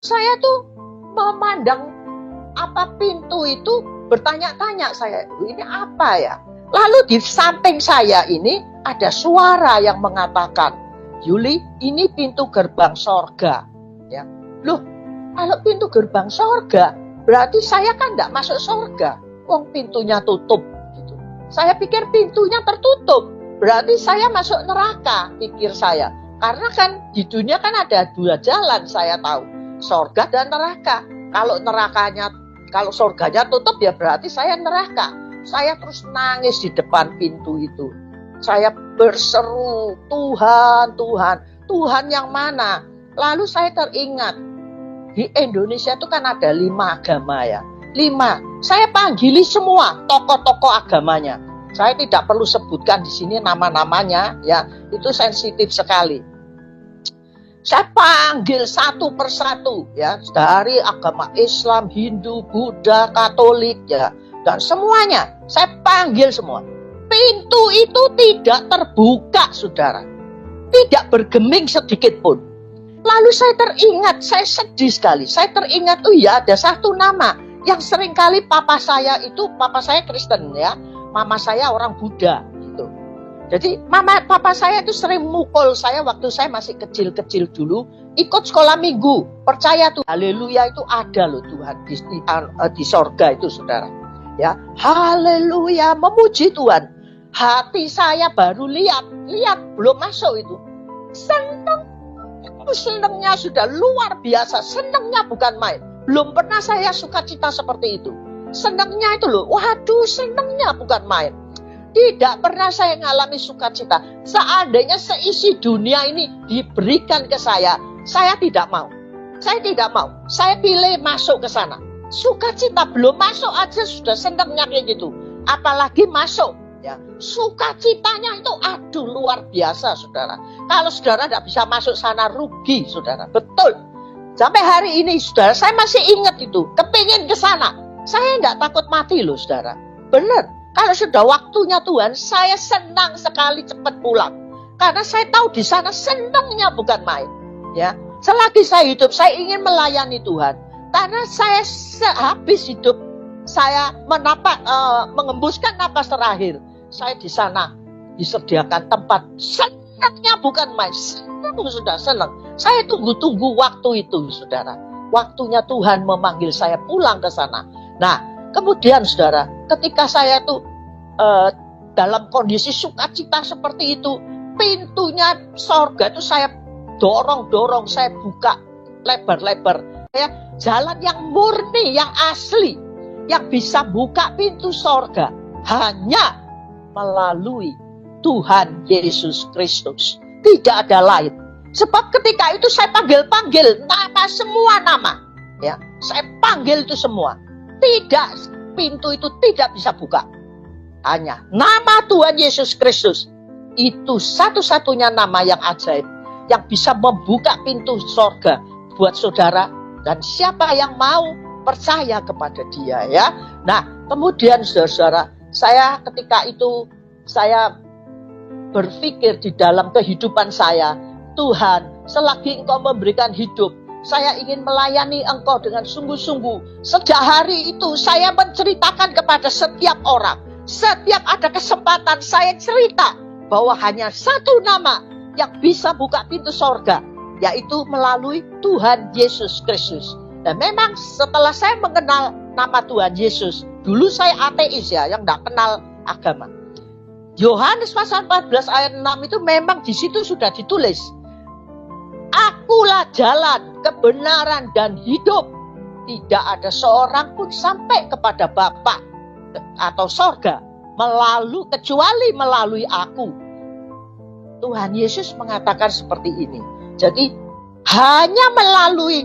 Saya tuh memandang apa pintu itu, bertanya-tanya saya, ini apa ya? Lalu di samping saya ini ada suara yang mengatakan, Yuli, ini pintu gerbang sorga. Ya. Loh, kalau pintu gerbang sorga, berarti saya kan tidak masuk sorga. Wong pintunya tutup. Gitu. Saya pikir pintunya tertutup, berarti saya masuk neraka, pikir saya. Karena kan di dunia kan ada dua jalan, saya tahu, sorga dan neraka. Kalau sorganya tutup ya berarti saya neraka. Saya terus nangis di depan pintu itu. Saya berseru, Tuhan, Tuhan, Tuhan yang mana? Lalu saya teringat, di Indonesia itu kan ada 5 agama ya. 5. Saya panggili semua tokoh-tokoh agamanya. Saya tidak perlu sebutkan di sini nama-namanya ya, itu sensitif sekali. Saya panggil satu persatu ya, dari agama Islam, Hindu, Buddha, Katolik ya, dan semuanya saya panggil semua. Pintu itu tidak terbuka, saudara, tidak bergeming sedikit pun. Lalu saya teringat, saya sedih sekali. Saya teringat, oh ya, ada satu nama yang seringkali papa saya Kristen ya, mama saya orang Buddha gitu. Jadi papa saya itu sering mukul saya waktu saya masih kecil-kecil dulu, ikut sekolah minggu. Percaya tuh, haleluya itu ada loh Tuhan di sorga itu, saudara. Ya, haleluya, memuji Tuhan. Hati saya baru lihat belum masuk itu. Senangnya sudah luar biasa, senangnya bukan main. Belum pernah saya sukacita seperti itu. Senangnya itu loh, waduh, senangnya bukan main. Tidak pernah saya mengalami sukacita. Seandainya seisi dunia ini diberikan ke saya tidak mau. Saya tidak mau. Saya pilih masuk ke sana. Sukacita belum masuk aja sudah senangnya kayak gitu. Apalagi masuk. Ya, sukacitanya itu aduh luar biasa, saudara. Kalau saudara tidak bisa masuk sana rugi, saudara. Betul. Sampai hari ini, saudara, saya masih ingat itu. Kepingin ke sana. Saya tidak takut mati loh, saudara. Benar. Kalau sudah waktunya Tuhan, saya senang sekali cepat pulang. Karena saya tahu di sana senangnya bukan main. Ya, selagi saya hidup, saya ingin melayani Tuhan. Karena saya habis hidup, saya mengembuskan napas terakhir. Saya di sana disediakan tempat. Senangnya bukan main. Sudah senang. Saya tunggu-tunggu waktu itu, saudara. Waktunya Tuhan memanggil saya pulang ke sana. Nah, kemudian saudara, ketika saya tuh dalam kondisi sukacita seperti itu, pintunya sorga itu saya dorong, saya buka lebar-lebar. Ya, jalan yang murni, yang asli, yang bisa buka pintu sorga hanya melalui Tuhan Yesus Kristus. Tidak ada lain. Sebab ketika itu saya panggil nama, semua nama. Ya, saya panggil itu semua. Tidak, pintu itu tidak bisa buka. Hanya nama Tuhan Yesus Kristus. Itu satu-satunya nama yang ajaib. Yang bisa membuka pintu sorga buat saudara. Dan siapa yang mau percaya kepada dia ya. Nah, kemudian saudara-saudara, saya ketika itu saya berpikir di dalam kehidupan saya, Tuhan, selagi Engkau memberikan hidup, saya ingin melayani Engkau dengan sungguh-sungguh. Sejak hari itu saya menceritakan kepada setiap orang. Setiap ada kesempatan saya cerita bahwa hanya satu nama yang bisa buka pintu sorga, yaitu melalui Tuhan Yesus Kristus. Dan memang setelah saya mengenal nama Tuhan Yesus, dulu saya ateis ya, yang tidak kenal agama. Yohanes pasal 14 ayat 6 itu memang di situ sudah ditulis, Akulah jalan, kebenaran, dan hidup. Tidak ada seorang pun sampai kepada Bapa atau sorga kecuali melalui aku. Tuhan Yesus mengatakan seperti ini. Jadi hanya melalui